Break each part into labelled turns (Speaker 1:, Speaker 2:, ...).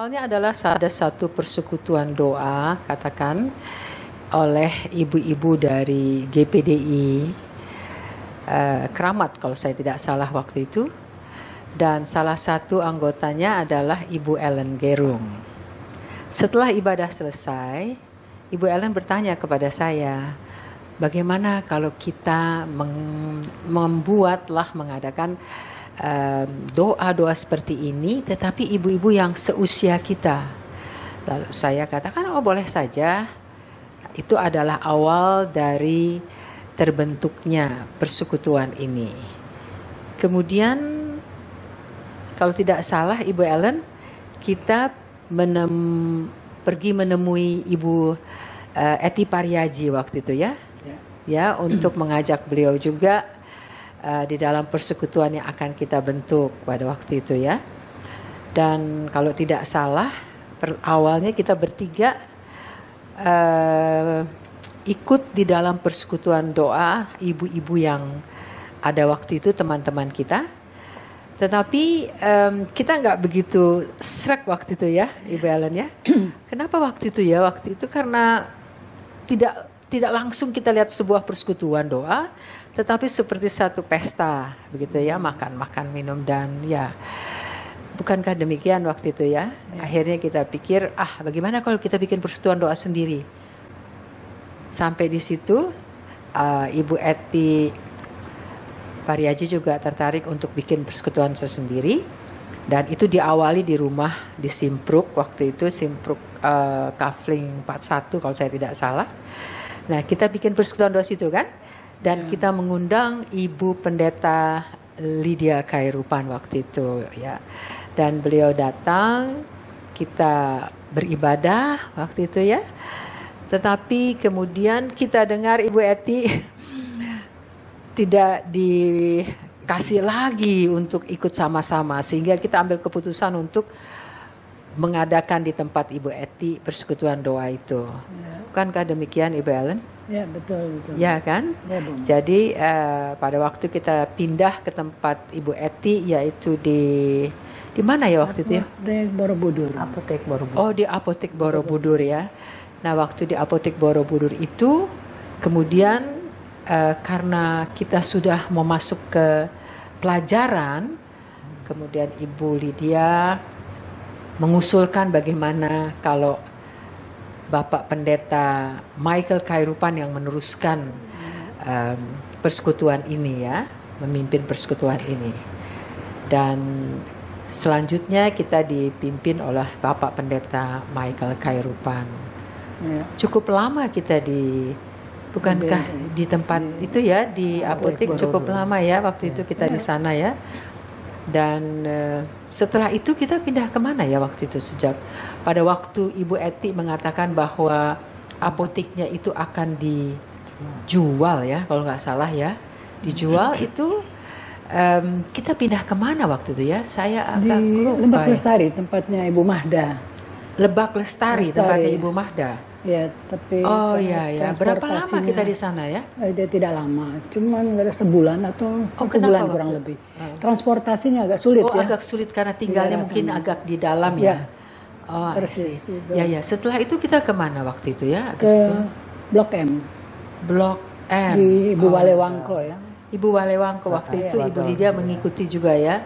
Speaker 1: Awalnya adalah ada satu persekutuan doa, katakan, oleh ibu-ibu dari GPDI Keramat kalau saya tidak salah waktu itu. Dan salah satu anggotanya adalah Ibu Ellen Gerung. Setelah ibadah selesai, Ibu Ellen bertanya kepada saya, bagaimana kalau kita mengadakan doa-doa seperti ini, tetapi ibu-ibu yang seusia kita. Lalu saya katakan, oh boleh saja. Itu adalah awal dari terbentuknya persekutuan ini. Kemudian, kalau tidak salah Ibu Ellen, kita pergi menemui Ibu Eti Pariaji waktu itu ya, untuk mengajak beliau juga di dalam persekutuan yang akan kita bentuk pada waktu itu ya. Dan kalau tidak salah, awalnya kita bertiga ikut di dalam persekutuan doa ibu-ibu yang ada waktu itu, teman-teman kita. Tetapi kita nggak begitu srek waktu itu ya, Ibu Ellen ya. Kenapa waktu itu ya? Waktu itu karena tidak langsung kita lihat sebuah persekutuan doa, tetapi seperti satu pesta begitu ya, makan minum dan ya. Bukankah demikian waktu itu ya? Akhirnya kita pikir, bagaimana kalau kita bikin persekutuan doa sendiri? Sampai di situ Ibu Eti Pariaji juga tertarik untuk bikin persekutuan sendiri, dan itu diawali di rumah di Simpruk waktu itu, Simpruk Kafling 41 kalau saya tidak salah. Nah, kita bikin persekutuan doa situ kan, dan kita mengundang Ibu Pendeta Lydia Khairupan waktu itu ya, dan beliau datang, kita beribadah waktu itu ya. Tetapi kemudian kita dengar Ibu Eti tidak dikasih lagi untuk ikut sama-sama, sehingga kita ambil keputusan untuk mengadakan di tempat Ibu Eti persekutuan doa itu. Bukankah demikian Ibu Ellen?
Speaker 2: Ya, betul.
Speaker 1: Ya kan?
Speaker 2: Ya, Bu.
Speaker 1: Jadi pada waktu kita pindah ke tempat Ibu Eti, yaitu di mana ya waktu itu ya?
Speaker 2: Apotek Borobudur.
Speaker 1: Oh, di Apotek Borobudur ya. Nah, waktu di Apotek Borobudur itu, kemudian karena kita sudah mau masuk ke pelajaran, kemudian Ibu Lydia mengusulkan bagaimana kalau Bapak Pendeta Michael Khairupan yang meneruskan persekutuan ini ya, memimpin persekutuan ini. Dan selanjutnya kita dipimpin oleh Bapak Pendeta Michael Khairupan. Cukup lama kita bukankah di tempat itu ya, di apotek cukup lama ya waktu itu kita di sana ya. Dan setelah itu kita pindah kemana ya waktu itu, sejak pada waktu Ibu Eti mengatakan bahwa apoteknya itu akan dijual ya, kalau nggak salah ya, dijual itu kita pindah kemana waktu itu ya? Saya agak lupa.
Speaker 2: Lebak Lestari, tempatnya Ibu Mahda.
Speaker 1: Lebak Lestari, tempatnya Ibu Mahda.
Speaker 2: Ya, tapi
Speaker 1: berapa lama kita di sana ya?
Speaker 2: Dia tidak lama, cuman nggak ada sebulan atau sebulan kurang lebih. Transportasinya agak sulit ya.
Speaker 1: Agak sulit karena tinggalnya mungkin agak di dalam ya.
Speaker 2: Persis.
Speaker 1: Ya. Setelah itu kita kemana waktu itu ya?
Speaker 2: Ke Blok M.
Speaker 1: Blok M.
Speaker 2: Di Ibu Walewangko ya.
Speaker 1: Ibu Walewangko waktu itu Ibu Lydia mengikuti juga ya.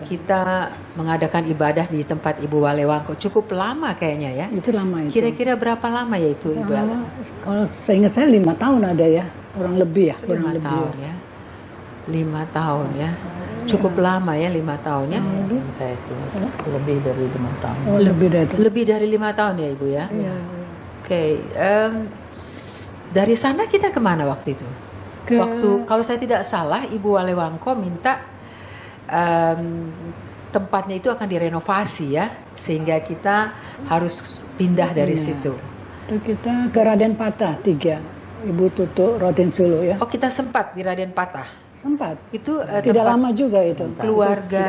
Speaker 1: Kita mengadakan ibadah di tempat Ibu Walewangko cukup lama kayaknya ya.
Speaker 2: Itu lama itu.
Speaker 1: Kira-kira berapa lama ya itu Ibu?
Speaker 2: Kalau saya ingat saya 5 tahun ada ya, kurang lebih ya.
Speaker 1: 5 tahun ya. 5 tahun ya. Cukup lama ya 5 tahun ya.
Speaker 3: Saya sih lebih dari 5 tahun.
Speaker 2: Oh,
Speaker 1: lebih dari 5 tahun ya Ibu ya. Oke. Dari sana kita kemana waktu itu? Waktu kalau saya tidak salah Ibu Walewangko minta tempatnya itu akan direnovasi ya, sehingga kita harus pindah dari situ.
Speaker 2: Itu kita ke Raden Patah 3, Ibu Tutu Rotin Sulu ya.
Speaker 1: Oh, kita sempat di Raden Patah.
Speaker 2: Sempat.
Speaker 1: Itu
Speaker 2: tidak lama juga itu.
Speaker 1: Keluarga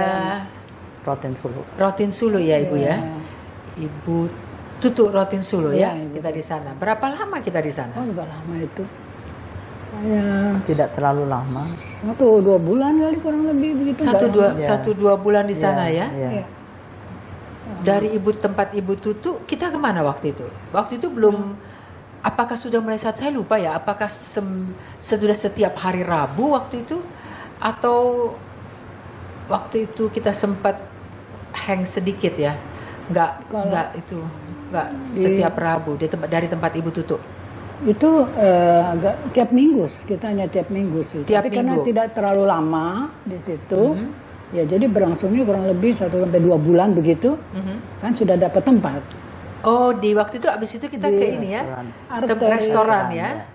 Speaker 1: Rotin Sulu ya Ibu ya. Ibu Tutu Rotin Sulu ya. Kita di sana. Berapa lama kita di sana?
Speaker 2: Oh, udah lama itu.
Speaker 3: Tidak terlalu lama.
Speaker 2: 1-2 bulan kali kurang lebih begitu.
Speaker 1: 1-2 bulan di sana ya. Dari tempat Ibu Tutu, kita kemana waktu itu? Waktu itu belum, apakah sudah mulai saya lupa ya, apakah sudah setiap hari Rabu waktu itu? Atau waktu itu kita sempat hang sedikit ya? Enggak setiap Rabu dari tempat Ibu Tutu.
Speaker 2: Itu agak tiap minggu, kita hanya tiap minggu sih.
Speaker 1: Tiap
Speaker 2: Tapi karena
Speaker 1: minggu.
Speaker 2: tidak terlalu lama di situ, ya jadi berlangsungnya kurang lebih 1 sampai 2 bulan begitu, kan sudah dapat tempat.
Speaker 1: Oh, di waktu itu abis itu kita ke ini ya, restoran ya.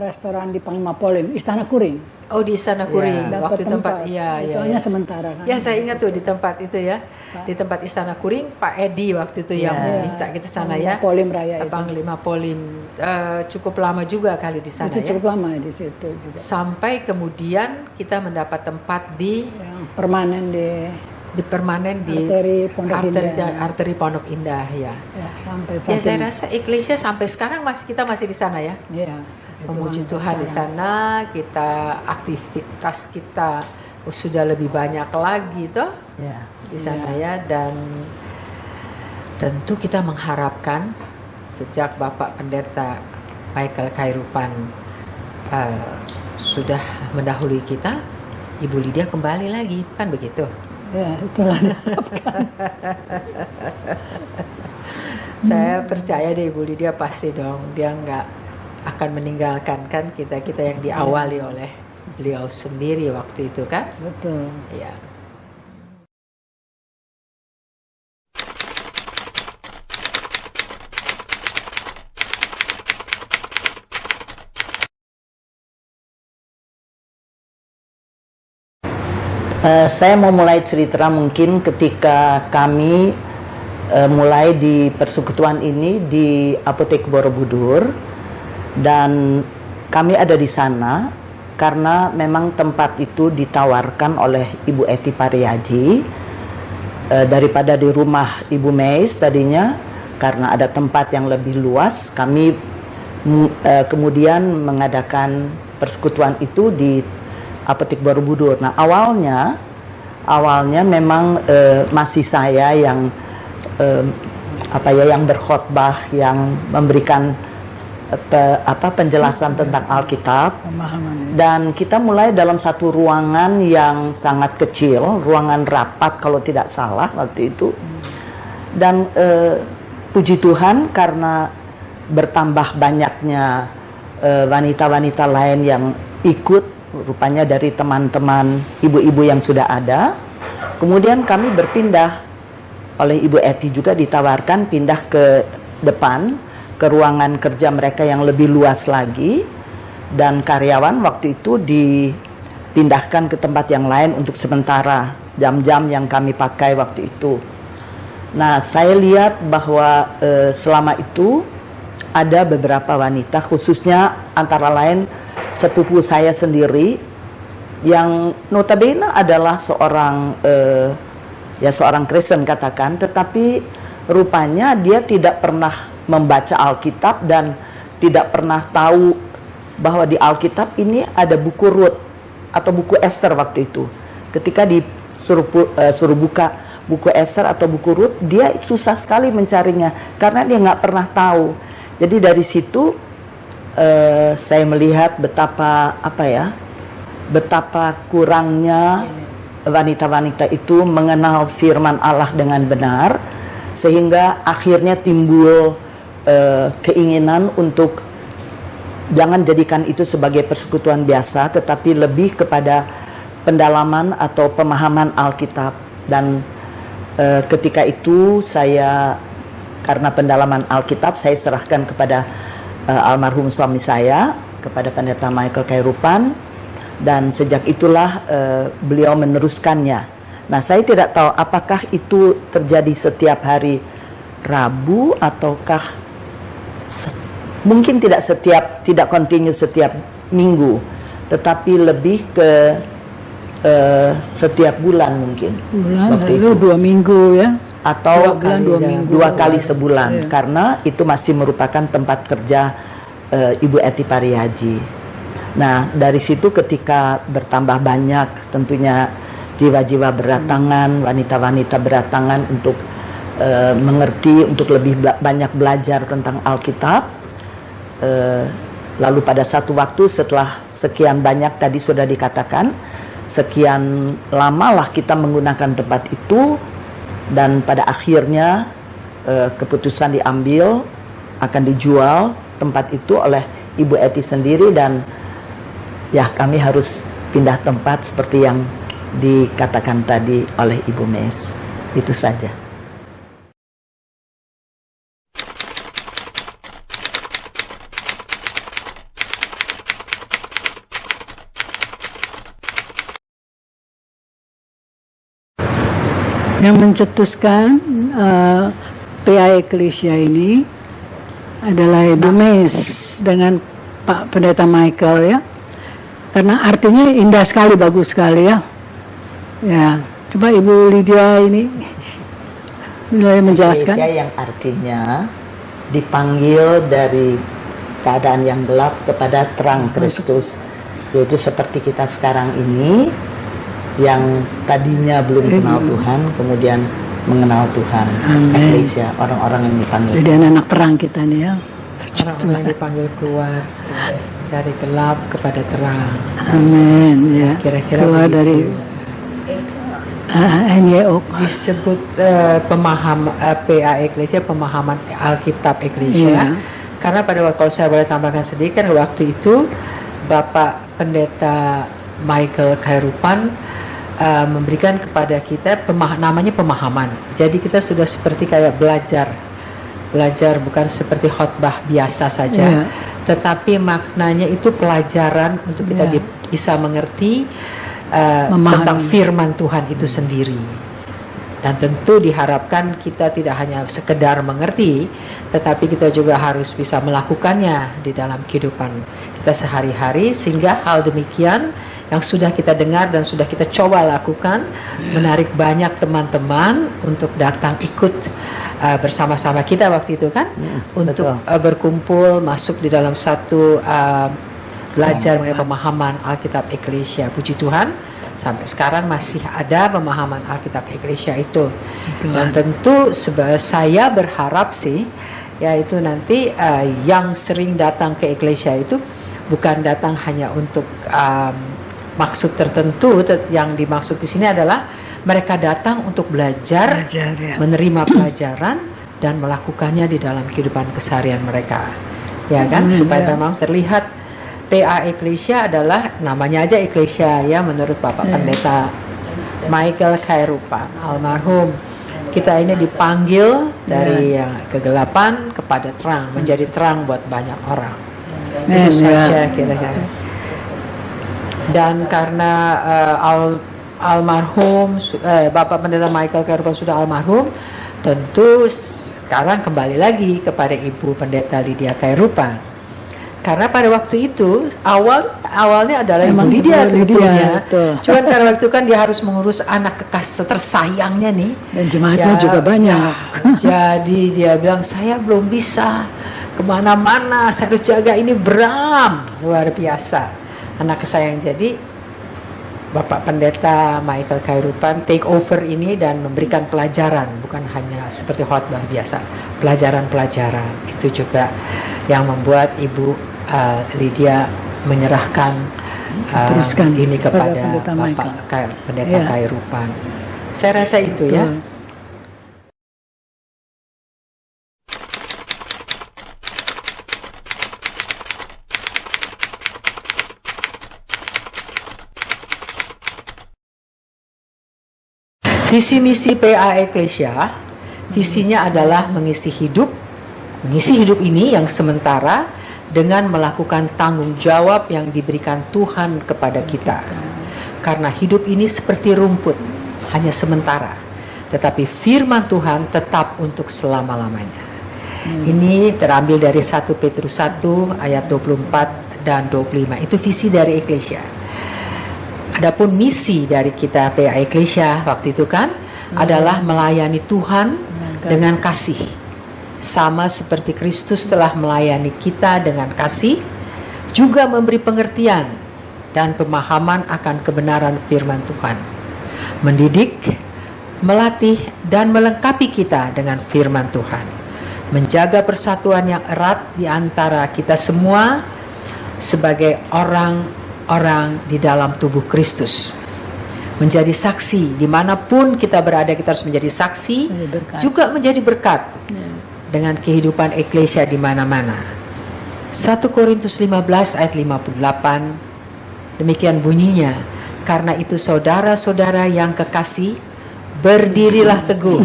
Speaker 2: Restoran di Panglima Polim, Istana Kuring.
Speaker 1: Oh, di Istana Kuring,
Speaker 2: Dapat
Speaker 1: waktu tempat, iya.
Speaker 2: Itu hanya sementara kan.
Speaker 1: Ya, saya ingat tuh di tempat itu ya, di tempat Istana Kuring, Pak Edi waktu itu yang minta kita sana ya.
Speaker 2: Polim Raya itu.
Speaker 1: Panglima Polim, cukup lama juga kali di sana
Speaker 2: Itu
Speaker 1: ya.
Speaker 2: cukup lama di situ juga.
Speaker 1: Sampai kemudian kita mendapat tempat di
Speaker 2: Yang permanen di
Speaker 1: arteri Pondok Indah ya.
Speaker 2: ya, sampai
Speaker 1: Ya,
Speaker 2: saat
Speaker 1: saya
Speaker 2: ini.
Speaker 1: rasa Iglesia sampai sekarang kita masih di sana ya.
Speaker 2: Iya,
Speaker 1: Memuji
Speaker 2: sampai
Speaker 1: Tuhan di
Speaker 2: sekarang.
Speaker 1: sana, kita aktivitas kita sudah lebih banyak lagi toh
Speaker 3: Ya.
Speaker 1: di sana ya, dan tentu kita mengharapkan sejak Bapak Pendeta Michael Khairupan sudah mendahului kita, Ibu Lydia kembali lagi, kan begitu?
Speaker 2: Ya, itulah.
Speaker 1: Saya percaya deh Ibu Lydia pasti dong, dia nggak akan meninggalkan kan kita yang diawali oleh beliau sendiri waktu itu kan?
Speaker 2: Betul.
Speaker 1: Ya.
Speaker 3: Saya mau mulai cerita mungkin ketika kami mulai di persekutuan ini di Apotek Borobudur, dan kami ada di sana karena memang tempat itu ditawarkan oleh Ibu Eti Pariaji daripada di rumah Ibu Meis tadinya, karena ada tempat yang lebih luas. Kami kemudian mengadakan persekutuan itu di Apotek Borobudur. Nah, awalnya memang masih saya yang yang berkhotbah, yang memberikan penjelasan tentang Alkitab.
Speaker 2: Pemahaman.
Speaker 3: Dan kita mulai dalam satu ruangan yang sangat kecil, ruangan rapat kalau tidak salah waktu itu. Dan puji Tuhan karena bertambah banyaknya wanita-wanita lain yang ikut, rupanya dari teman-teman ibu-ibu yang sudah ada. Kemudian kami berpindah, oleh Ibu Eti juga ditawarkan pindah ke depan, ke ruangan kerja mereka yang lebih luas lagi, dan karyawan waktu itu dipindahkan ke tempat yang lain untuk sementara, jam-jam yang kami pakai waktu itu. Nah, saya lihat bahwa selama itu ada beberapa wanita, khususnya antara lain sepupu saya sendiri yang notabene adalah seorang seorang Kristen katakan, tetapi rupanya dia tidak pernah membaca Alkitab dan tidak pernah tahu bahwa di Alkitab ini ada buku Rut atau buku Esther waktu itu. Ketika suruh buka buku Esther atau buku Rut, dia susah sekali mencarinya karena dia nggak pernah tahu. Jadi dari situ saya melihat betapa kurangnya wanita-wanita itu mengenal firman Allah dengan benar, sehingga akhirnya timbul keinginan untuk jangan jadikan itu sebagai persekutuan biasa, tetapi lebih kepada pendalaman atau pemahaman Alkitab. Dan ketika itu saya, karena pendalaman Alkitab, saya serahkan kepada almarhum suami saya, kepada Pendeta Michael Khairupan, dan sejak itulah beliau meneruskannya. Nah, saya tidak tahu apakah itu terjadi setiap hari Rabu ataukah mungkin tidak kontinu setiap minggu, tetapi lebih ke setiap bulan mungkin.
Speaker 2: Lalu 2 minggu ya.
Speaker 3: Atau
Speaker 2: 2 minggu.
Speaker 3: 2 kali sebulan,
Speaker 2: Iya.
Speaker 3: karena itu masih merupakan tempat kerja Ibu Eti Pariaji. Nah, dari situ ketika bertambah banyak tentunya jiwa-jiwa berdatangan, wanita-wanita berdatangan untuk mengerti, untuk lebih banyak belajar tentang Alkitab. Lalu pada satu waktu setelah sekian banyak tadi sudah dikatakan, sekian lamalah kita menggunakan tempat itu, dan pada akhirnya keputusan diambil akan dijual tempat itu oleh Ibu Eti sendiri, dan ya kami harus pindah tempat seperti yang dikatakan tadi oleh Ibu Mes. Itu saja.
Speaker 2: Yang mencetuskan PA Eklesia ini adalah Ibu Mes dengan Pak Pendeta Michael ya. Karena artinya indah sekali, bagus sekali ya. Ya, coba Ibu Lydia ini mulai menjelaskan.
Speaker 3: Eklesia yang artinya dipanggil dari keadaan yang gelap kepada terang Kristus. Yaitu seperti kita sekarang ini, yang tadinya belum kenal Tuhan, kemudian mengenal Tuhan. Eklesia, orang-orang yang dipanggil.
Speaker 2: Jadi anak-anak terang kita nih ya.
Speaker 1: Orang-orang yang dipanggil keluar dari gelap kepada terang.
Speaker 2: Amin ya.
Speaker 1: Kira-kira
Speaker 2: keluar
Speaker 1: begitu.
Speaker 2: dari NYO.
Speaker 1: Disebut pemahaman PA Eklesia, pemahaman Alkitab Eklesia.
Speaker 2: Iya.
Speaker 1: Karena pada waktu, kalau saya boleh tambahkan sedikit, waktu itu Bapak Pendeta Michael Khairupan memberikan kepada kita namanya pemahaman. Jadi kita sudah seperti kayak belajar bukan seperti khotbah biasa saja, tetapi maknanya itu pelajaran untuk kita bisa mengerti tentang firman Tuhan itu sendiri. Dan tentu diharapkan kita tidak hanya sekedar mengerti, tetapi kita juga harus bisa melakukannya di dalam kehidupan kita sehari-hari, sehingga hal demikian yang sudah kita dengar dan sudah kita coba lakukan menarik banyak teman-teman untuk datang ikut bersama-sama kita waktu itu kan, untuk berkumpul masuk di dalam satu belajar mengenai pemahaman Alkitab Eklesia. Puji Tuhan, sampai sekarang masih ada pemahaman Alkitab Eklesia itu. Dan tentu saya berharap sih, yaitu nanti yang sering datang ke Eklesia itu bukan datang hanya untuk maksud tertentu. Yang dimaksud di sini adalah mereka datang untuk belajar menerima pelajaran dan melakukannya di dalam kehidupan keseharian mereka, ya kan, supaya memang terlihat PA Eklesia adalah namanya aja Eklesia ya, menurut Bapak Pendeta Michael Khairupan almarhum. Kita ini dipanggil dari kegelapan kepada terang, menjadi terang buat banyak orang. Itu saja kira-kira. Dan karena almarhum Bapak Pendeta Michael Khairupan sudah almarhum, tentu sekarang kembali lagi kepada Ibu Pendeta Lydia Khairupan. Karena pada waktu itu awalnya adalah Ibu Lydia sebetulnya. Cuman karena waktu itu kan dia harus mengurus anak tersayangnya nih.
Speaker 2: Dan jemaatnya juga banyak.
Speaker 1: Jadi dia bilang, saya belum bisa kemana-mana, saya harus jaga ini Bram. Luar biasa anak kesayang. Jadi Bapak Pendeta Michael Khairupan take over ini dan memberikan pelajaran, bukan hanya seperti khotbah biasa, pelajaran-pelajaran. Itu juga yang membuat Ibu Lydia menyerahkan
Speaker 2: teruskan
Speaker 1: ini kepada
Speaker 2: Pendeta
Speaker 1: Bapak Pendeta Khairupan. Saya rasa itu ya. Visi misi PA Eklesia, visinya adalah mengisi hidup ini yang sementara dengan melakukan tanggung jawab yang diberikan Tuhan kepada kita. Karena hidup ini seperti rumput, hanya sementara, tetapi firman Tuhan tetap untuk selama-lamanya. Ini terambil dari 1 Petrus 1 ayat 24 dan 25. Itu visi dari Eklesia. Adapun misi dari kita PA Eklesia waktu itu kan adalah melayani Tuhan dengan kasih. Sama seperti Kristus telah melayani kita dengan kasih, juga memberi pengertian dan pemahaman akan kebenaran firman Tuhan. Mendidik, melatih dan melengkapi kita dengan firman Tuhan, menjaga persatuan yang erat di antara kita semua sebagai orang-orang di dalam tubuh Kristus, menjadi saksi dimanapun kita berada. Kita harus menjadi saksi, juga menjadi berkat dengan kehidupan eklesia di mana-mana. 1 Korintus 15 ayat 58, demikian bunyinya, karena itu saudara-saudara yang kekasih, berdirilah teguh,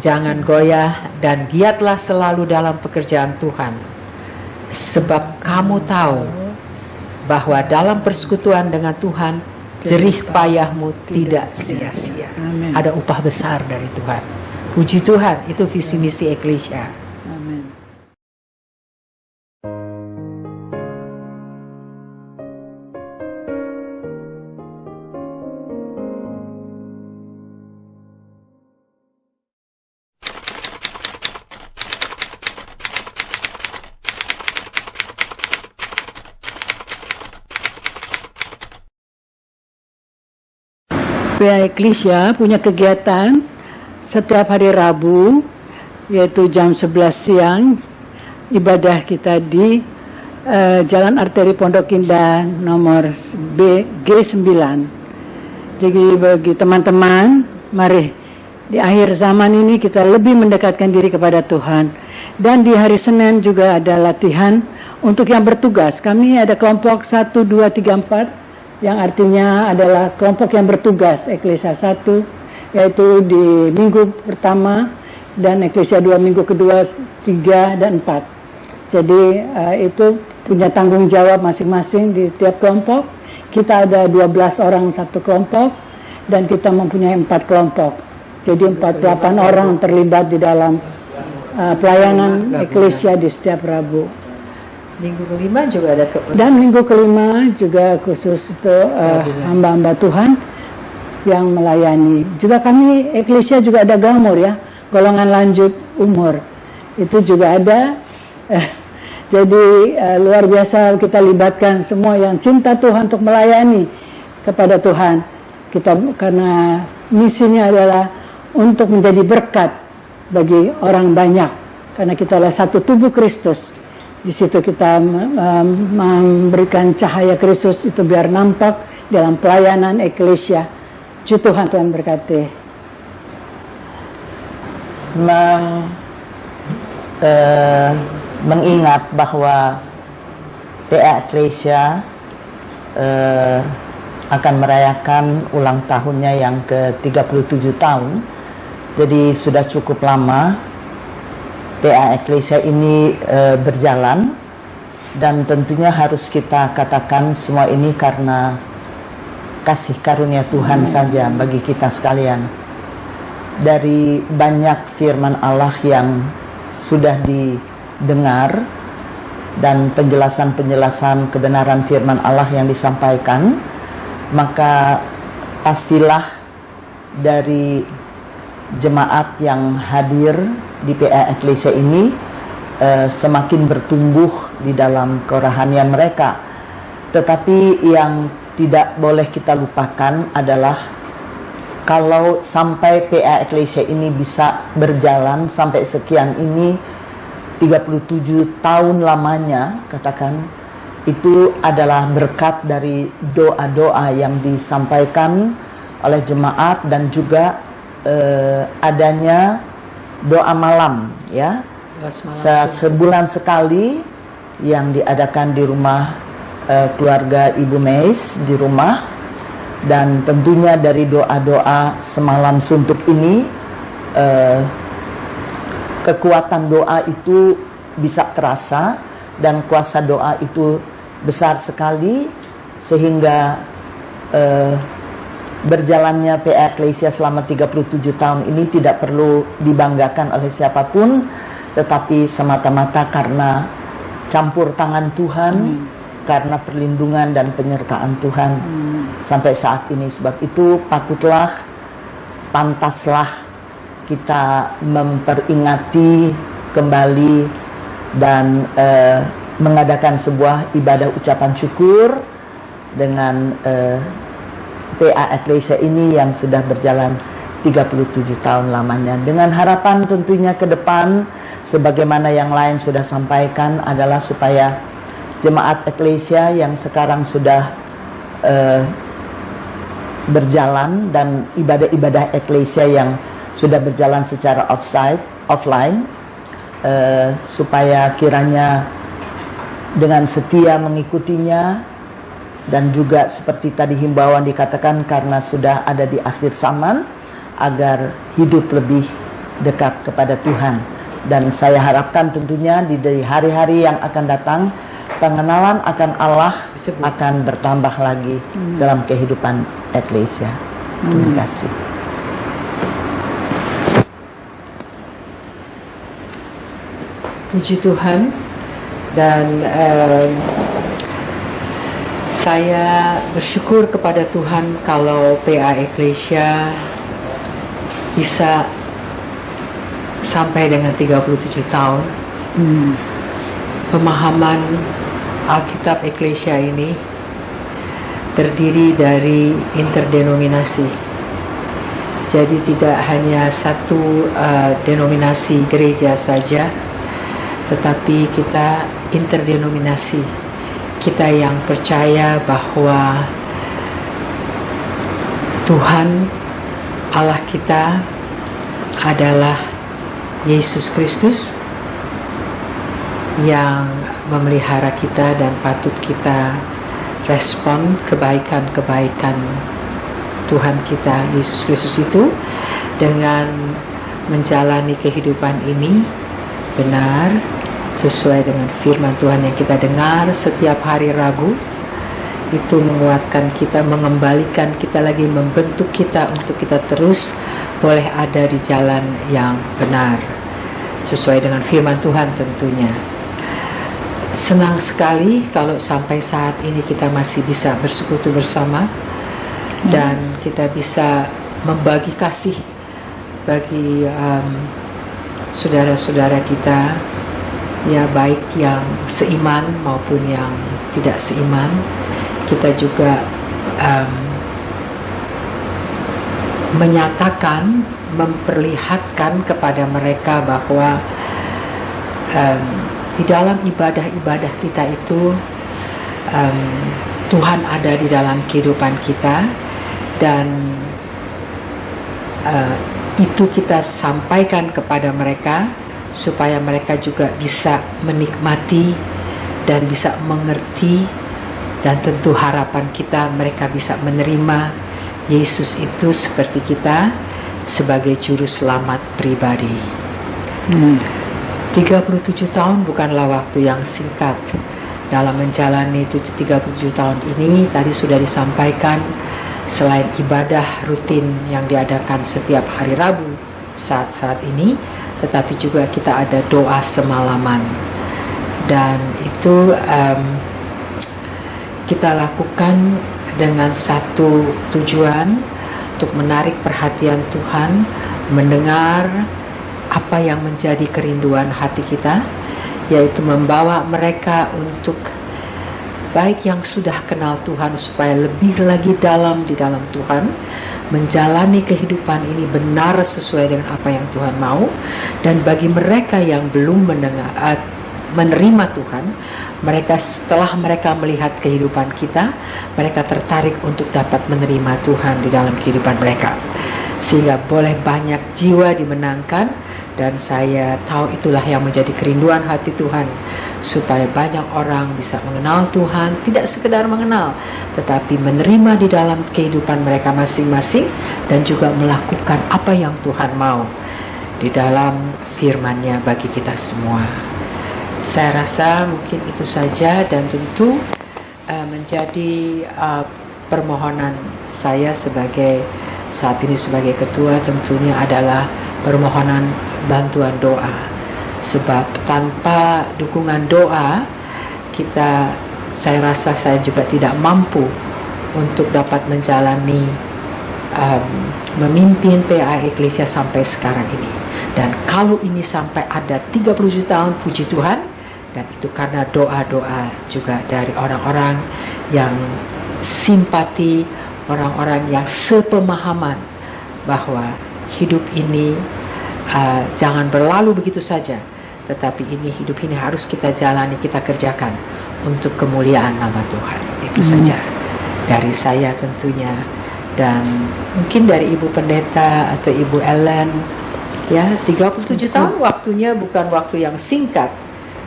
Speaker 1: jangan goyah, dan giatlah selalu dalam pekerjaan Tuhan, sebab kamu tahu bahwa dalam persekutuan dengan Tuhan, jerih payahmu tidak sia-sia. Ada upah besar dari Tuhan. Puji Tuhan, itu visi misi eklesia.
Speaker 2: Amin. PA Eklesia punya kegiatan setiap hari Rabu, yaitu jam 11 siang, ibadah kita di Jalan Arteri Pondok Indah nomor G9. Jadi bagi teman-teman, mari di akhir zaman ini kita lebih mendekatkan diri kepada Tuhan. Dan di hari Senin juga ada latihan untuk yang bertugas. Kami ada kelompok 1, 2, 3, 4, yang artinya adalah kelompok yang bertugas Eklesia 1, yaitu di minggu pertama, dan Eklesia 2 minggu kedua, 3 dan 4. Jadi itu punya tanggung jawab masing-masing di tiap kelompok. Kita ada 12 orang satu kelompok, dan kita mempunyai 4 kelompok. Jadi 48 orang terlibat di dalam pelayanan Eklesia di setiap Rabu.
Speaker 1: Minggu kelima juga ada
Speaker 2: Dan minggu kelima juga khusus untuk hamba-hamba Tuhan yang melayani. Juga kami Eklesia juga ada Gamur ya, golongan lanjut umur. Itu juga ada. Jadi luar biasa kita libatkan semua yang cinta Tuhan untuk melayani kepada Tuhan. Kita karena misinya adalah untuk menjadi berkat bagi orang banyak. Karena kita adalah satu tubuh Kristus. Di situ kita memberikan cahaya Kristus itu biar nampak dalam pelayanan Eklesia. Puji Tuhan, Tuhan berkati.
Speaker 3: Mengingat bahwa PA Eklesia akan merayakan ulang tahunnya yang ke-37 tahun. Jadi sudah cukup lama PA Eklesia ini berjalan, dan tentunya harus kita katakan semua ini karena kasih karunia Tuhan saja bagi kita sekalian. Dari banyak firman Allah yang sudah didengar dan penjelasan-penjelasan kebenaran firman Allah yang disampaikan, maka pastilah dari jemaat yang hadir di PA Eklesia ini semakin bertumbuh di dalam kerohanian mereka. Tetapi yang tidak boleh kita lupakan adalah kalau sampai PA Eklesia ini bisa berjalan sampai sekian ini, 37 tahun lamanya, katakan, itu adalah berkat dari doa-doa yang disampaikan oleh jemaat, dan juga adanya doa malam, ya, sebulan sekali yang diadakan di rumah keluarga Ibu Meis di rumah. Dan tentunya dari doa-doa semalam suntuk ini, kekuatan doa itu bisa terasa, dan kuasa doa itu besar sekali, sehingga berjalannya PA Eklesia selama 37 tahun ini tidak perlu dibanggakan oleh siapapun, tetapi semata-mata karena campur tangan Tuhan, karena perlindungan dan penyertaan Tuhan sampai saat ini. Sebab itu patutlah, pantaslah kita memperingati kembali dan mengadakan sebuah ibadah ucapan syukur dengan PA Eklesia ini yang sudah berjalan 37 tahun lamanya. Dengan harapan tentunya ke depan, sebagaimana yang lain sudah sampaikan, adalah supaya jemaat eklesia yang sekarang sudah berjalan dan ibadah-ibadah eklesia yang sudah berjalan secara offline, supaya kiranya dengan setia mengikutinya, dan juga seperti tadi himbauan dikatakan karena sudah ada di akhir zaman, agar hidup lebih dekat kepada Tuhan. Dan saya harapkan tentunya di hari-hari yang akan datang, pengenalan akan Allah akan bertambah lagi dalam kehidupan eklesia. Terima kasih.
Speaker 1: Puji Tuhan. Dan saya bersyukur kepada Tuhan kalau PA Eklesia bisa sampai dengan 37 tahun. Pemahaman Alkitab Eklesia ini terdiri dari interdenominasi. Jadi tidak hanya satu denominasi gereja saja, tetapi kita interdenominasi. Kita yang percaya bahwa Tuhan Allah kita adalah Yesus Kristus yang memelihara kita, dan patut kita respon kebaikan-kebaikan Tuhan kita Yesus Kristus itu dengan menjalani kehidupan ini benar sesuai dengan firman Tuhan yang kita dengar setiap hari Rabu. Itu menguatkan kita, mengembalikan kita lagi, membentuk kita untuk kita terus boleh ada di jalan yang benar sesuai dengan firman Tuhan tentunya. Senang sekali kalau sampai saat ini kita masih bisa bersekutu bersama dan kita bisa membagi kasih bagi saudara-saudara kita, ya baik yang seiman maupun yang tidak seiman. Kita juga menyatakan, memperlihatkan kepada mereka bahwa di dalam ibadah-ibadah kita itu Tuhan ada di dalam kehidupan kita, dan itu kita sampaikan kepada mereka supaya mereka juga bisa menikmati dan bisa mengerti, dan tentu harapan kita mereka bisa menerima Yesus itu seperti kita sebagai juru selamat pribadi. 37 tahun bukanlah waktu yang singkat. Dalam menjalani 37 tahun ini tadi sudah disampaikan, selain ibadah rutin yang diadakan setiap hari Rabu saat-saat ini, tetapi juga kita ada doa semalaman, dan itu kita lakukan dengan satu tujuan, untuk menarik perhatian Tuhan, mendengar apa yang menjadi kerinduan hati kita, yaitu membawa mereka untuk baik yang sudah kenal Tuhan supaya lebih lagi dalam di dalam Tuhan, menjalani kehidupan ini benar sesuai dengan apa yang Tuhan mau. Dan bagi mereka yang belum menerima Tuhan, mereka setelah mereka melihat kehidupan kita, mereka tertarik untuk dapat menerima Tuhan di dalam kehidupan mereka, sehingga boleh banyak jiwa dimenangkan. Dan saya tahu itulah yang menjadi kerinduan hati Tuhan, supaya banyak orang bisa mengenal Tuhan, tidak sekedar mengenal, tetapi menerima di dalam kehidupan mereka masing-masing, dan juga melakukan apa yang Tuhan mau di dalam firman-Nya bagi kita semua. Saya rasa mungkin itu saja, dan tentu menjadi permohonan saya saat ini sebagai ketua tentunya adalah permohonan bantuan doa, sebab tanpa dukungan doa saya rasa saya juga tidak mampu untuk dapat menjalani memimpin PA Eklesia sampai sekarang ini. Dan kalau ini sampai ada 37 tahun, puji Tuhan, dan itu karena doa-doa juga dari orang-orang yang simpati, orang-orang yang sepemahaman bahwa hidup ini jangan berlalu begitu saja, tetapi hidup ini harus kita jalani, kita kerjakan untuk kemuliaan nama Tuhan. Itu saja dari saya tentunya, dan mungkin dari Ibu Pendeta atau Ibu Ellen. Ya, 37 tahun waktunya bukan waktu yang singkat.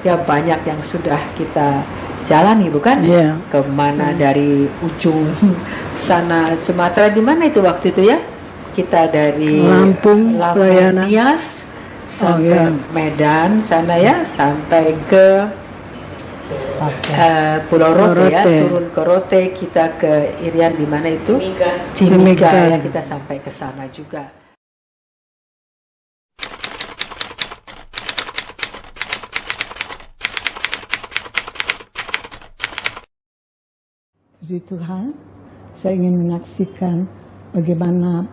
Speaker 1: Ya, banyak yang sudah kita jalani, bukan?
Speaker 2: Iya.
Speaker 1: Kemana dari ujung sana Sumatera, di mana itu waktu itu ya? Kita dari
Speaker 2: Lampung, pelayanan.
Speaker 1: Nias sampai Medan sana ya, sampai ke Pulau Rote ya, turun ke Rote, kita ke Irian, di mana itu? Timika ya, kita sampai ke sana juga.
Speaker 4: Puji Tuhan, saya ingin menyaksikan bagaimana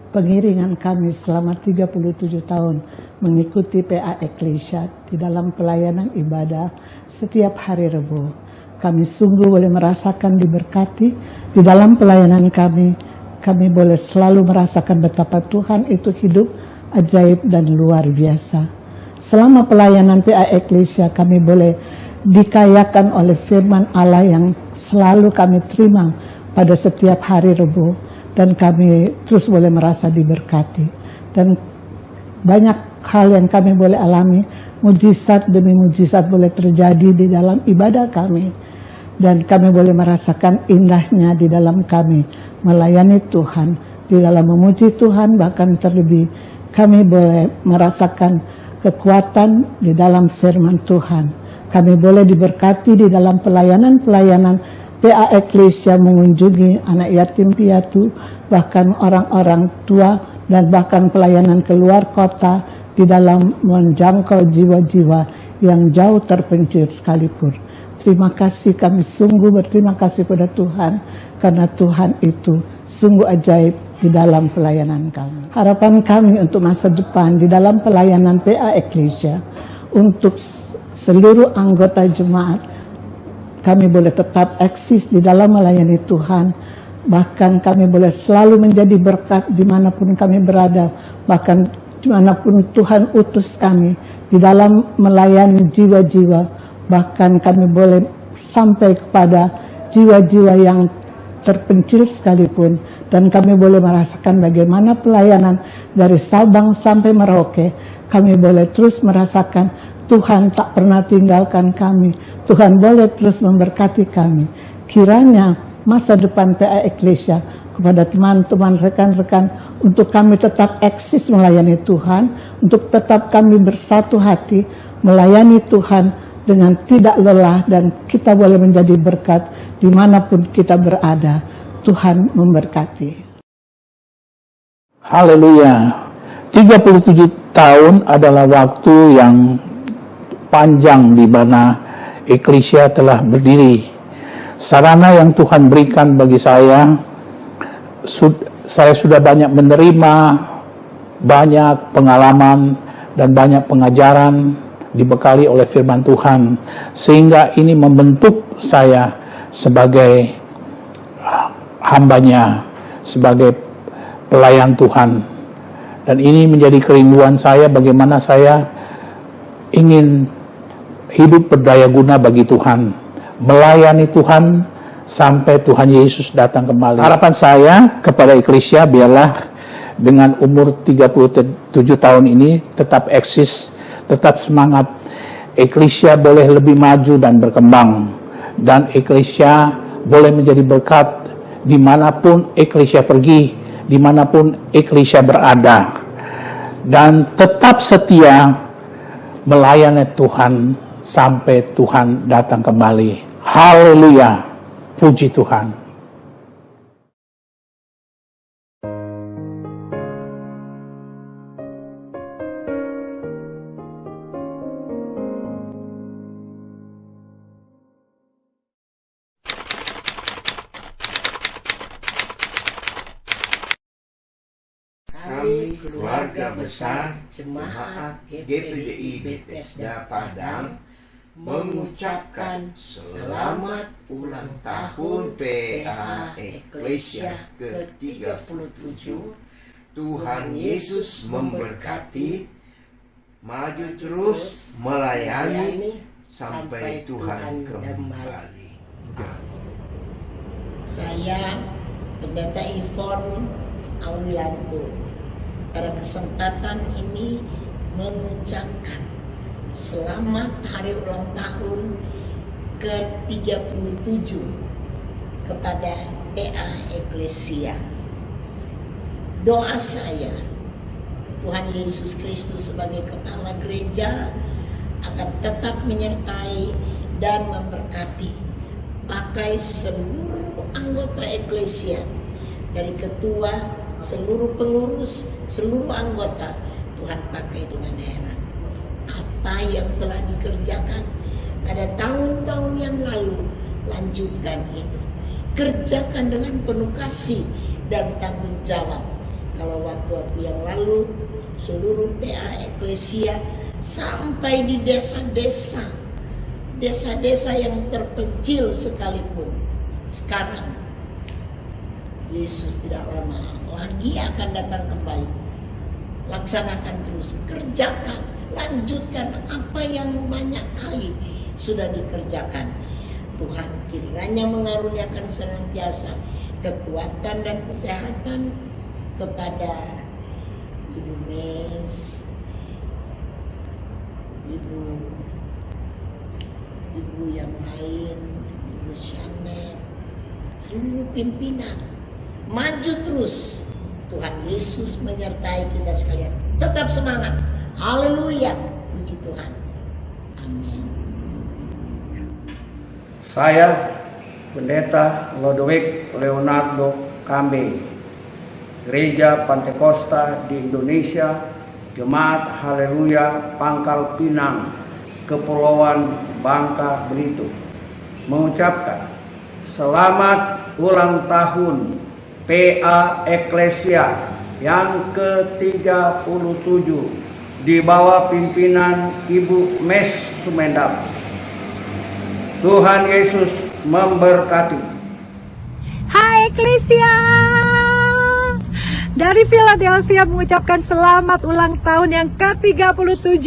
Speaker 4: pengiringan kami selama 37 tahun mengikuti PA Eklesia di dalam pelayanan ibadah setiap hari Rebo. Kami sungguh boleh merasakan diberkati di dalam pelayanan kami. Kami boleh selalu merasakan betapa Tuhan itu hidup, ajaib dan luar biasa. Selama pelayanan PA Eklesia kami boleh dikayakan oleh firman Allah yang selalu kami terima pada setiap hari Rebo, dan kami terus boleh merasa diberkati, dan banyak hal yang kami boleh alami, mujizat demi mujizat boleh terjadi di dalam ibadah kami, dan kami boleh merasakan indahnya di dalam kami melayani Tuhan, di dalam memuji Tuhan. Bahkan terlebih kami boleh merasakan kekuatan di dalam firman Tuhan. Kami boleh diberkati di dalam pelayanan-pelayanan PA Eklesia, mengunjungi anak yatim piatu, bahkan orang-orang tua, dan bahkan pelayanan keluar kota di dalam menjangkau jiwa-jiwa yang jauh terpencil sekalipun. Terima kasih, kami sungguh berterima kasih pada Tuhan, karena Tuhan itu sungguh ajaib di dalam pelayanan kami. Harapan kami untuk masa depan di dalam pelayanan PA Eklesia, untuk seluruh anggota jemaat, kami boleh tetap eksis di dalam melayani Tuhan. Bahkan kami boleh selalu menjadi berkat dimanapun kami berada. Bahkan dimanapun Tuhan utus kami di dalam melayani jiwa-jiwa. Bahkan kami boleh sampai kepada jiwa-jiwa yang terpencil sekalipun. Dan kami boleh merasakan bagaimana pelayanan dari Sabang sampai Merauke. Kami boleh terus merasakan Tuhan tak pernah tinggalkan kami. Tuhan boleh terus memberkati kami. Kiranya masa depan PA Eklesia kepada teman-teman, rekan-rekan, untuk kami tetap eksis melayani Tuhan, untuk tetap kami bersatu hati melayani Tuhan dengan tidak lelah, dan kita boleh menjadi berkat dimanapun kita berada. Tuhan memberkati.
Speaker 5: Haleluya. 37 tahun adalah waktu yang panjang di mana Eklesia telah berdiri. Sarana yang Tuhan berikan bagi saya sudah banyak menerima banyak pengalaman dan banyak pengajaran dibekali oleh firman Tuhan, sehingga ini membentuk saya sebagai hambanya, sebagai pelayan Tuhan. Dan ini menjadi kerinduan saya, bagaimana saya ingin hidup berdaya guna bagi Tuhan, melayani Tuhan sampai Tuhan Yesus datang kembali. Harapan saya kepada Eklesia, biarlah dengan umur 37 tahun ini tetap eksis, tetap semangat. Eklesia boleh lebih maju dan berkembang, dan Eklesia boleh menjadi berkat dimanapun Eklesia pergi, dimanapun Eklesia berada, dan tetap setia melayani Tuhan sampai Tuhan datang kembali. Haleluya, puji Tuhan.
Speaker 6: Kami keluarga besar Jemaat GPDI Bethesda Padang mengucapkan selamat ulang tahun PA Eklesia ke-37 Tuhan Yesus memberkati. Maju terus melayani sampai Tuhan kembali.
Speaker 7: Saya Pendeta Ivon Awilanto pada kesempatan ini mengucapkan selamat hari ulang tahun ke-37 kepada PA Eklesia. Doa saya, Tuhan Yesus Kristus sebagai kepala gereja akan tetap menyertai dan memberkati, pakai seluruh anggota Eklesia, dari ketua, seluruh pengurus, seluruh anggota. Tuhan pakai dengan heran apa yang telah dikerjakan pada tahun-tahun yang lalu. Lanjutkan itu, kerjakan dengan penuh kasih dan tanggung jawab. Kalau waktu-waktu yang lalu seluruh PA Eklesia sampai di desa-desa yang terpencil sekalipun, sekarang Yesus tidak lama lagi akan datang kembali. Laksanakan terus, kerjakan, lanjutkan apa yang banyak kali sudah dikerjakan. Tuhan kiranya mengaruniakan senantiasa kekuatan dan kesehatan kepada Ibu Mes, ibu yang lain, Ibu Syanet, seluruh pimpinan. Maju terus. Tuhan Yesus menyertai kita sekalian. Tetap semangat. Haleluya. Puji Tuhan. Amin.
Speaker 8: Saya Pendeta Lodowik Leonardo Kambe, Gereja Pantekosta di Indonesia, Jemaat Haleluya Pangkal Pinang, Kepulauan Bangka Belitung, mengucapkan selamat ulang tahun PA Eklesia yang ke-37 di bawah pimpinan Ibu Mes Sumendap. Tuhan Yesus memberkati.
Speaker 9: Hai Eklesia! Dari Philadelphia mengucapkan selamat ulang tahun yang ke-37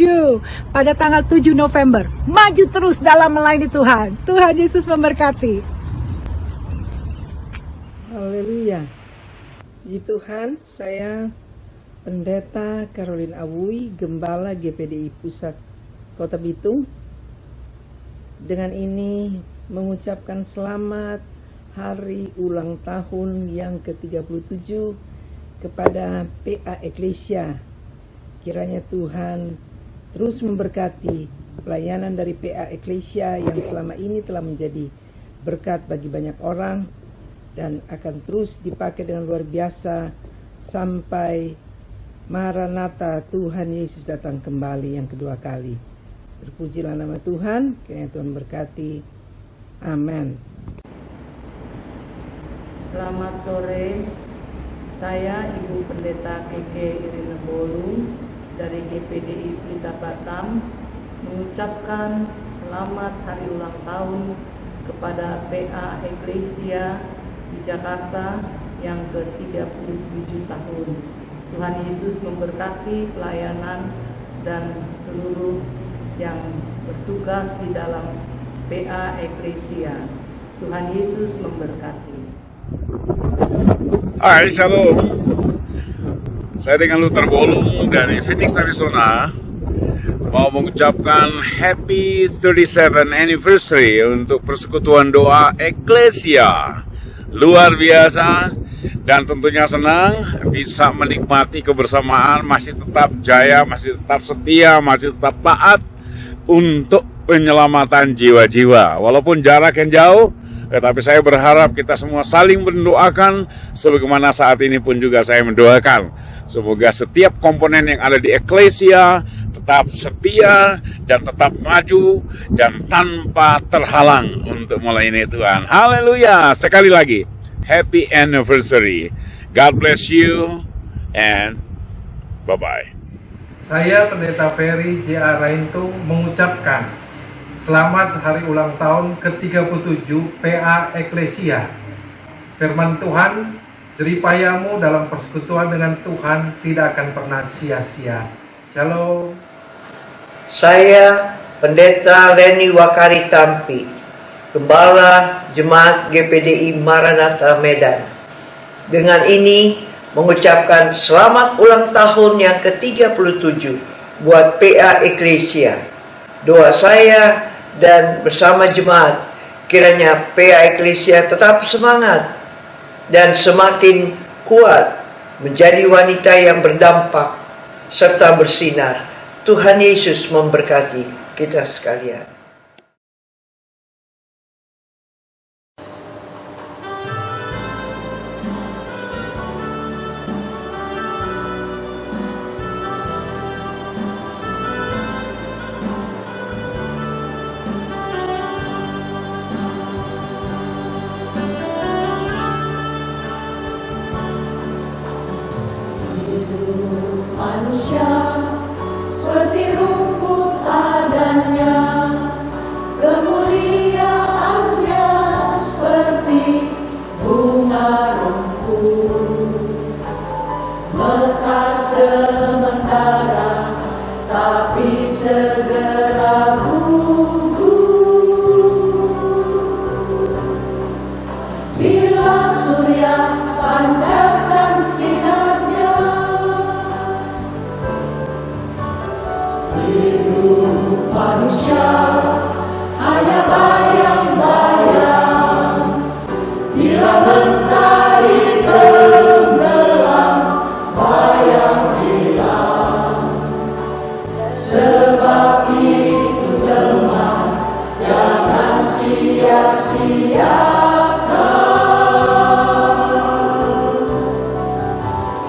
Speaker 9: pada tanggal 7 November. Maju terus dalam melayani Tuhan. Tuhan Yesus memberkati.
Speaker 10: Haleluya. Puji Tuhan, saya Pendeta Caroline Awui, Gembala GPDI Pusat Kota Bitung. Dengan ini mengucapkan selamat hari ulang tahun yang ke-37 kepada PA Eklesia. Kiranya Tuhan terus memberkati pelayanan dari PA Eklesia yang selama ini telah menjadi berkat bagi banyak orang dan akan terus dipakai dengan luar biasa sampai Maranatha, Tuhan Yesus datang kembali yang kedua kali. Terpujilah nama Tuhan, kiranya Tuhan berkati. Amin.
Speaker 11: Selamat sore, saya Ibu Pendeta Keke Irina Bolung dari GPDI Pelita Batam mengucapkan selamat hari ulang tahun kepada PA Eklesia di Jakarta yang ke-37 tahun. Tuhan Yesus memberkati pelayanan dan seluruh yang bertugas di dalam PA Eklesia. Tuhan Yesus memberkati.
Speaker 12: Hai, shalom. Saya dengan Luther Bolung dari Phoenix, Arizona mau mengucapkan Happy 37th Anniversary untuk Persekutuan Doa Eklesia. Luar biasa dan tentunya senang bisa menikmati kebersamaan, masih tetap jaya, masih tetap setia, masih tetap taat untuk penyelamatan jiwa-jiwa. Walaupun jarak yang jauh, tetapi saya berharap kita semua saling mendoakan, sebagaimana saat ini pun juga saya mendoakan. Semoga setiap komponen yang ada di Eklesia tetap setia dan tetap maju dan tanpa terhalang untuk melayani Tuhan. Haleluya! Sekali lagi, happy anniversary. God bless you and bye-bye.
Speaker 13: Saya Pendeta Ferry J.A. Rainto mengucapkan selamat hari ulang tahun ke-37 PA Eklesia. Firman Tuhan Jeripayamu dalam persekutuan dengan Tuhan tidak akan pernah sia-sia. Shalom.
Speaker 14: Saya Pendeta Leni Wakari Tampi, Gembala Jemaat GPDI Maranatha Medan. Dengan ini mengucapkan selamat ulang tahun yang ke-37 buat PA Eklesia. Doa saya dan bersama jemaat, kiranya PA Eklesia tetap semangat dan semakin kuat menjadi wanita yang berdampak serta bersinar. Tuhan Yesus memberkati kita sekalian.
Speaker 11: Manusia seperti rumput adanya, kemuliaannya seperti bunga rumput, mekar sementara tapi segera gugur. Bila surya pancarkan sinarnya, hidup manusia hanya bayang-bayang. Bila mentari tenggelam, bayang hilang. Sebab itu teman, jangan sia-siakan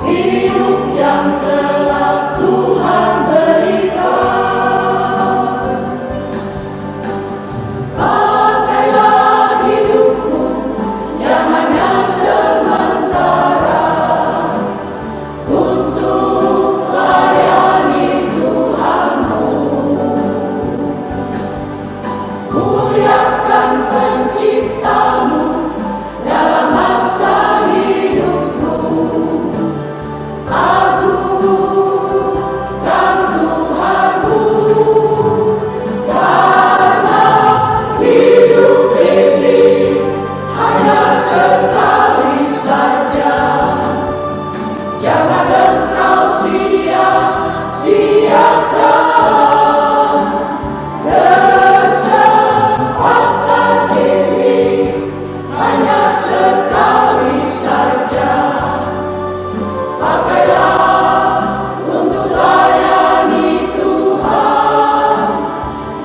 Speaker 11: hidup yang telah Tuhan berikan. Pakailah hidupmu yang hanya sementara untuk layani Tuhanmu. Muliakan Penciptamu dalam masa hidupmu. Agungkan Tuhanmu, karena hidup ini hanya sekali saja. Jangan engkau sia-siakan kesempatan ini, hanya sekali saja. Pakailah untuk layani Tuhan,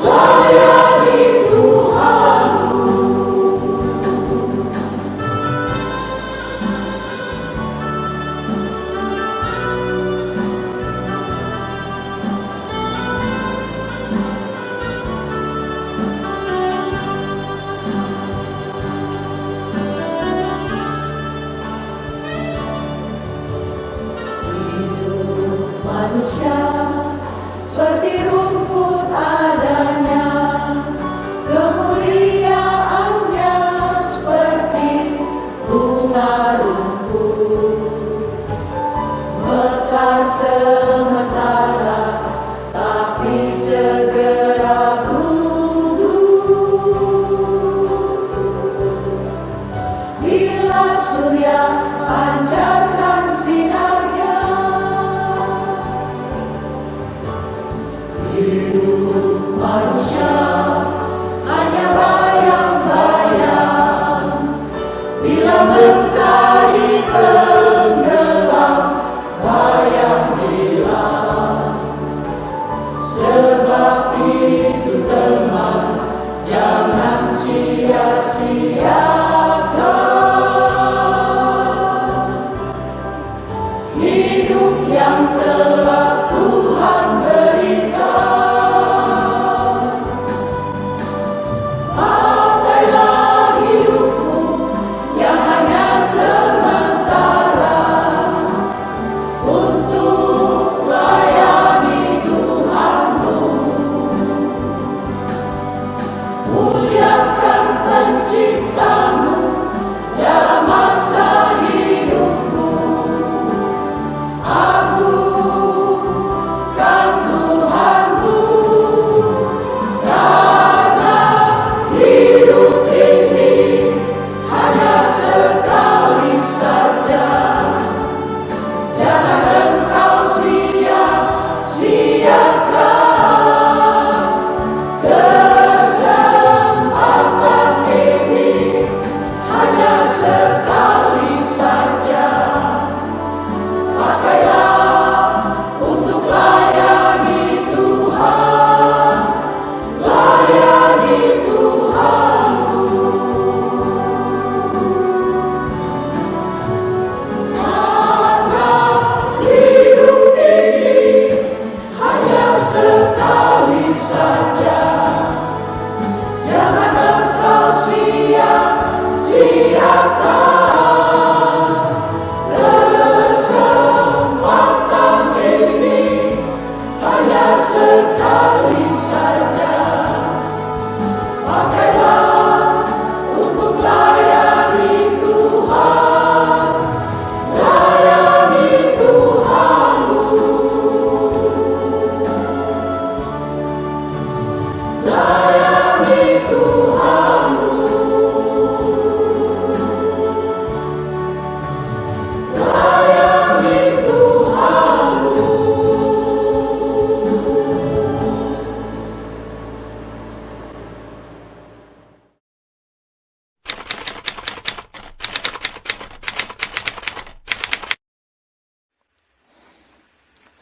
Speaker 11: layani Tuhanmu. Manusia seperti rumput adanya, kemuliaannya seperti bunga rumput, mekar sementara tapi segera gugur. Bila surya pancarkan sinarnya, hidup manusia hanya bayang-bayang. Bila mentari tenggelam, bayang hilang. Sebab itu teman, jangan sia-siakan hidup yang telah Tuhan berikan. Pakailah hidupmu yang hanya sementara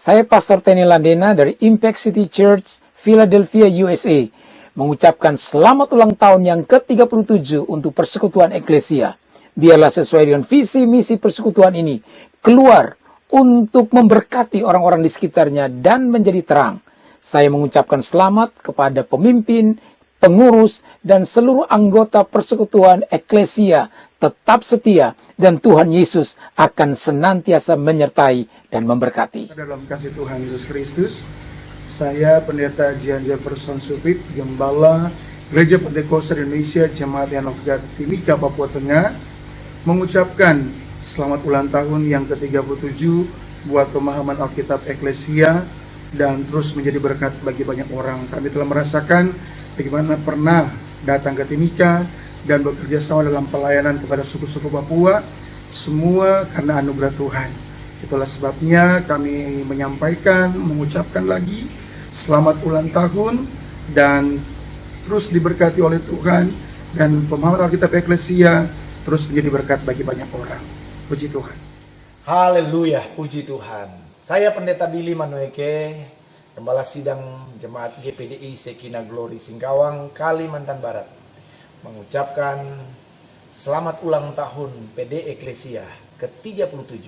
Speaker 15: Saya Pastor Tenny Landena dari Impact City Church, Philadelphia, USA, mengucapkan selamat ulang tahun yang ke-37 untuk Persekutuan Eklesia. Biarlah sesuai dengan visi misi persekutuan ini keluar untuk memberkati orang-orang di sekitarnya dan menjadi terang. Saya mengucapkan selamat kepada pemimpin, pengurus, dan seluruh anggota Persekutuan Eklesia. Tetap setia dan Tuhan Yesus akan senantiasa menyertai dan memberkati.
Speaker 16: Dalam kasih Tuhan Yesus Kristus, saya Pendeta Jian Jefferson Supit, Gembala Gereja Pentakosta Indonesia Jemaat Yanofgat Timika, Papua Tengah, mengucapkan selamat ulang tahun yang ke-37 buat pemahaman Alkitab Eklesia dan terus menjadi berkat bagi banyak orang. Kami telah merasakan bagaimana pernah datang ke Timika dan bekerja sama dalam pelayanan kepada suku-suku Papua, semua karena anugerah Tuhan. Itulah sebabnya kami mengucapkan lagi selamat ulang tahun dan terus diberkati oleh Tuhan, dan pemahaman Alkitab Eklesia terus menjadi berkat bagi banyak orang. Puji Tuhan.
Speaker 17: Haleluya, puji Tuhan. Saya Pendeta Billy Manueke, Gembala Sidang Jemaat GPDI Sekina Glory Singkawang, Kalimantan Barat, mengucapkan selamat ulang tahun PD Eklesia ke-37.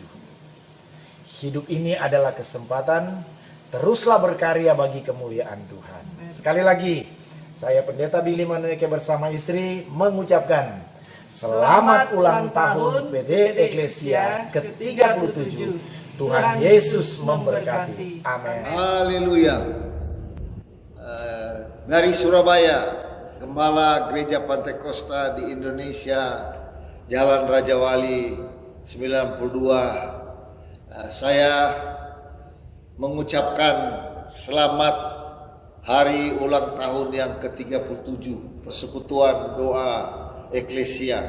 Speaker 17: Hidup ini adalah kesempatan, teruslah berkarya bagi kemuliaan Tuhan. Sekali lagi, saya Pendeta Billy Manueke bersama istri mengucapkan selamat ulang tahun PD Eklesia ke-37. Tuhan Yesus memberkati. Amin.
Speaker 18: Haleluya. Dari Surabaya, Gembala Gereja Pentakosta di Indonesia, Jalan Raja Wali 92. Saya mengucapkan selamat hari ulang tahun yang ke-37 Persekutuan Doa Eklesia.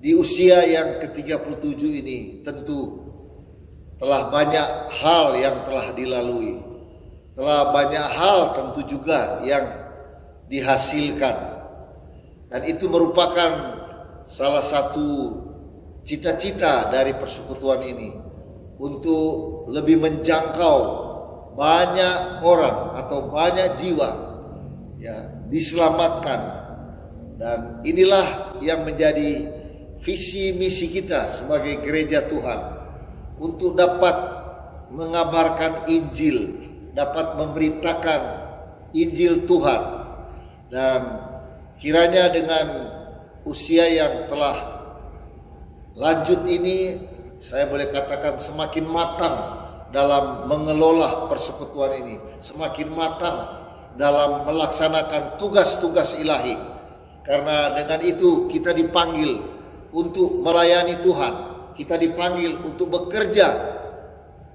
Speaker 18: Di usia yang ke-37 ini tentu telah banyak hal yang telah dilalui. Telah banyak hal tentu juga yang dihasilkan. Dan itu merupakan salah satu cita-cita dari persekutuan ini, untuk lebih menjangkau banyak orang atau banyak jiwa ya diselamatkan. Dan inilah yang menjadi visi misi kita sebagai gereja Tuhan, untuk dapat mengabarkan Injil, dapat memberitakan Injil Tuhan. Dan kiranya dengan usia yang telah lanjut ini, saya boleh katakan semakin matang dalam mengelola persekutuan ini, semakin matang dalam melaksanakan tugas-tugas ilahi. Karena dengan itu kita dipanggil untuk melayani Tuhan, kita dipanggil untuk bekerja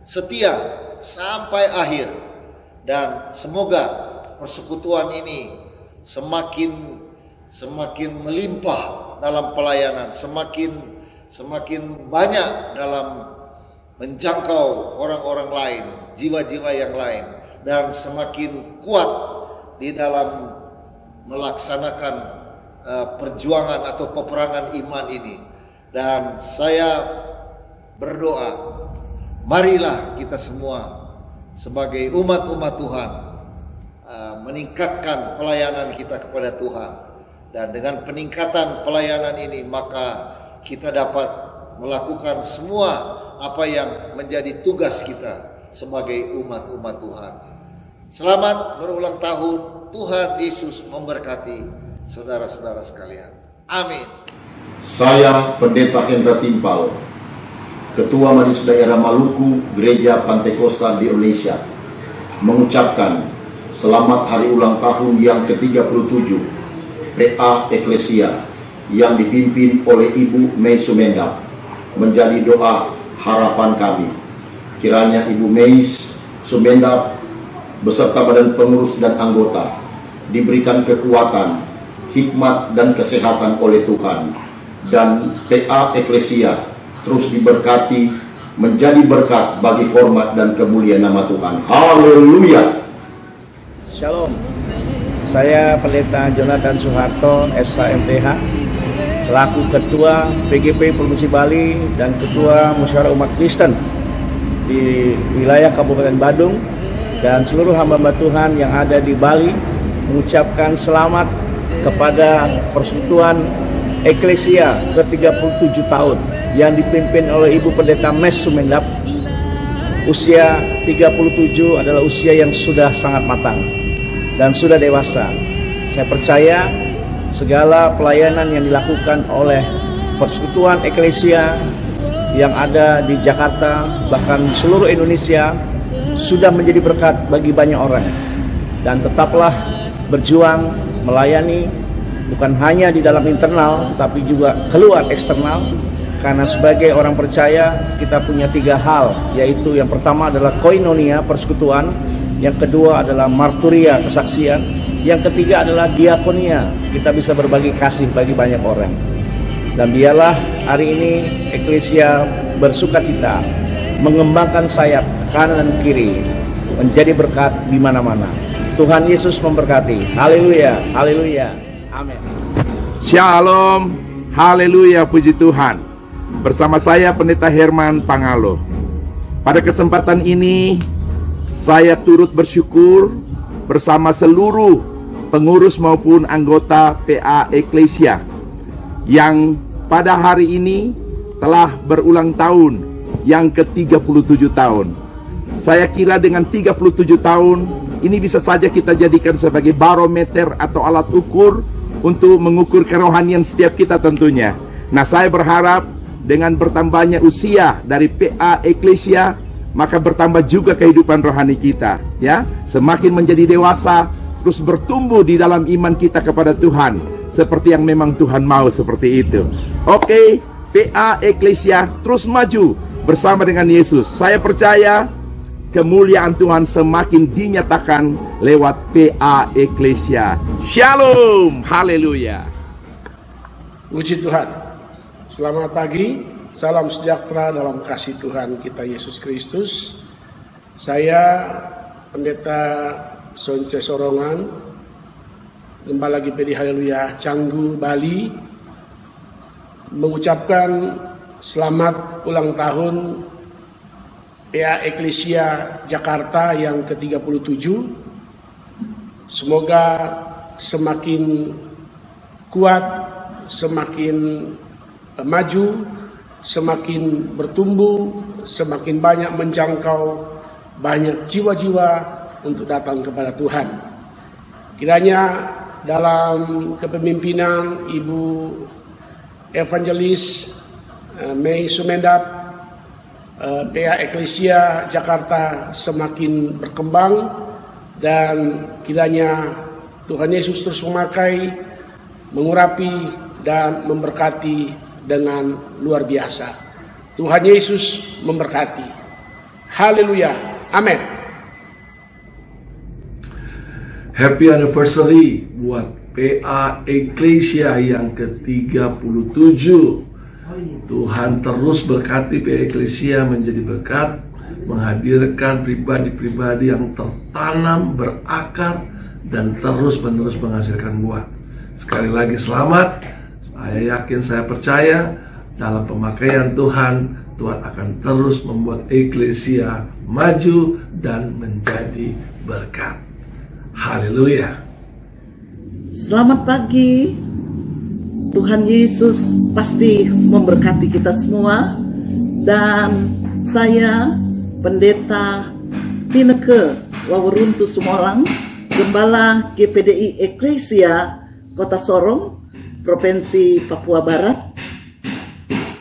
Speaker 18: setia sampai akhir. Dan semoga persekutuan ini semakin melimpah dalam pelayanan, semakin banyak dalam menjangkau orang-orang lain, jiwa-jiwa yang lain, dan semakin kuat di dalam melaksanakan perjuangan atau peperangan iman ini. Dan saya berdoa, marilah kita semua sebagai umat-umat Tuhan meningkatkan pelayanan kita kepada Tuhan. Dan dengan peningkatan pelayanan ini, maka kita dapat melakukan semua apa yang menjadi tugas kita sebagai umat-umat Tuhan. Selamat berulang tahun. Tuhan Yesus memberkati saudara-saudara sekalian. Amin.
Speaker 19: Saya Pendeta Hendra Timpal, Ketua Majelis Daerah Maluku Gereja Pentakosta di Indonesia, mengucapkan selamat hari ulang tahun yang ke-37 PA Eklesia yang dipimpin oleh Ibu Mei Sumendap. Menjadi doa harapan kami, kiranya Ibu Mei Sumendap beserta badan pengurus dan anggota diberikan kekuatan, hikmat dan kesehatan oleh Tuhan, dan PA Eklesia terus diberkati menjadi berkat bagi hormat dan kemuliaan nama Tuhan. Haleluya.
Speaker 8: Shalom. Saya Pendeta Jonathan Soeharto, SHMTH, selaku Ketua PGP Provinsi Bali dan Ketua Musyawarah Umat Kristen di wilayah Kabupaten Badung dan seluruh hamba-hamba Tuhan yang ada di Bali mengucapkan selamat kepada Persekutuan Eklesia ke-37 tahun yang dipimpin oleh Ibu Pendeta Mes Sumendap. Usia 37 adalah usia yang sudah sangat matang dan sudah dewasa. Saya percaya segala pelayanan yang dilakukan oleh Persekutuan Eklesia yang ada di Jakarta, bahkan di seluruh Indonesia, sudah menjadi berkat bagi banyak orang. Dan tetaplah berjuang melayani, bukan hanya di dalam internal, tetapi juga keluar eksternal. Karena sebagai orang percaya, kita punya 3 hal, yaitu yang pertama adalah koinonia, persekutuan, yang kedua adalah marturia, kesaksian, yang ketiga adalah diakonia, kita bisa berbagi kasih bagi banyak orang. Dan biarlah hari ini Eklesia bersukacita mengembangkan sayap kanan dan kiri, menjadi berkat di mana-mana. Tuhan Yesus memberkati. Haleluya, haleluya, amin.
Speaker 20: Shalom, haleluya, puji Tuhan. Bersama saya Pendeta Herman Pangalo. Pada kesempatan ini saya turut bersyukur bersama seluruh pengurus maupun anggota PA Eklesia yang pada hari ini telah berulang tahun yang ke-37 tahun. Saya kira dengan 37 tahun ini bisa saja kita jadikan sebagai barometer atau alat ukur untuk mengukur kerohanian setiap kita tentunya. Nah, saya berharap dengan bertambahnya usia dari PA Eklesia, maka bertambah juga kehidupan rohani kita, ya. Semakin menjadi dewasa, terus bertumbuh di dalam iman kita kepada Tuhan, seperti yang memang Tuhan mau seperti itu. Oke, PA Eklesia terus maju bersama dengan Yesus. Saya percaya kemuliaan Tuhan semakin dinyatakan lewat PA Eklesia. Shalom, haleluya.
Speaker 21: Puji Tuhan. Selamat pagi, salam sejahtera dalam kasih Tuhan kita Yesus Kristus. Saya Pendeta Sonce Sorongan, Gembala GPD Haleluya Canggu, Bali, mengucapkan selamat ulang tahun PA Eklesia Jakarta yang ke-37. Semoga semakin kuat, semakin maju, semakin bertumbuh, semakin banyak menjangkau banyak jiwa-jiwa untuk datang kepada Tuhan. Kiranya dalam kepemimpinan Ibu Evangelis Mei Sumendap, PA Eklesia Jakarta semakin berkembang, dan kiranya Tuhan Yesus terus memakai, mengurapi, dan memberkati dengan luar biasa. Tuhan Yesus memberkati. Haleluya. Amin.
Speaker 22: Happy anniversary buat PA Eklesia yang ke-37. Tuhan terus berkati PA Eklesia menjadi berkat, menghadirkan pribadi-pribadi yang tertanam, berakar, dan terus-menerus menghasilkan buah. Sekali lagi selamat. Saya yakin, saya percaya dalam pemakaian Tuhan, Tuhan akan terus membuat Eklesia maju dan menjadi berkat. Haleluya.
Speaker 3: Selamat pagi. Tuhan Yesus pasti memberkati kita semua. Dan saya Pendeta Tineke Waweruntu Sumolang, Gembala GPDI Eklesia Kota Sorong, Provinsi Papua Barat,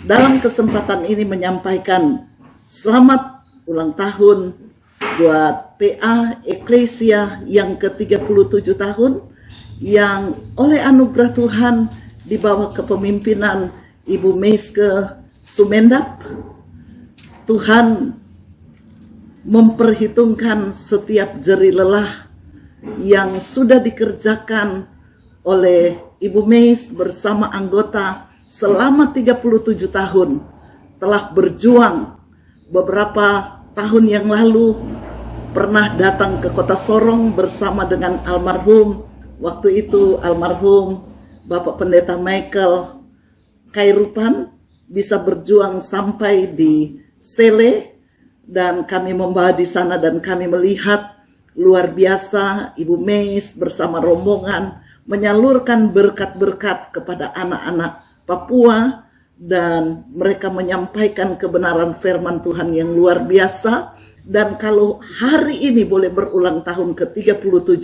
Speaker 3: dalam kesempatan ini menyampaikan selamat ulang tahun buat PA Eklesia yang ke-37 tahun, yang oleh anugerah Tuhan di bawah kepemimpinan Ibu Meiske Sumendap, Tuhan memperhitungkan setiap jeri lelah yang sudah dikerjakan oleh Ibu Meis bersama anggota selama 37 tahun, telah berjuang. Beberapa tahun yang lalu pernah datang ke Kota Sorong bersama dengan almarhum, waktu itu almarhum Bapak Pendeta Michael Kairupan, bisa berjuang sampai di Sele, dan kami membawa di sana dan kami melihat luar biasa Ibu Meis bersama rombongan menyalurkan berkat-berkat kepada anak-anak Papua, dan mereka menyampaikan kebenaran firman Tuhan yang luar biasa. Dan kalau hari ini boleh berulang tahun ke-37,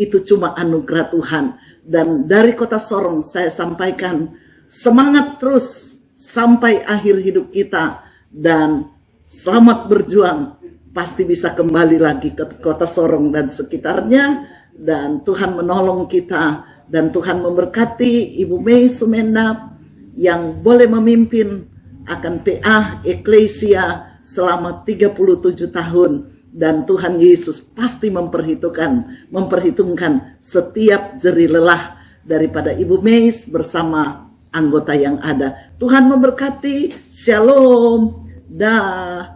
Speaker 3: itu cuma anugerah Tuhan. Dan dari Kota Sorong saya sampaikan, semangat terus sampai akhir hidup kita, dan selamat berjuang, pasti bisa kembali lagi ke Kota Sorong dan sekitarnya, dan Tuhan menolong kita, dan Tuhan memberkati Ibu Mei Sumendap yang boleh memimpin akan PA Eklesia selama 37 tahun, dan Tuhan Yesus pasti memperhitungkan setiap jeri lelah daripada Ibu Meis bersama anggota yang ada. Tuhan memberkati. Shalom. Dah.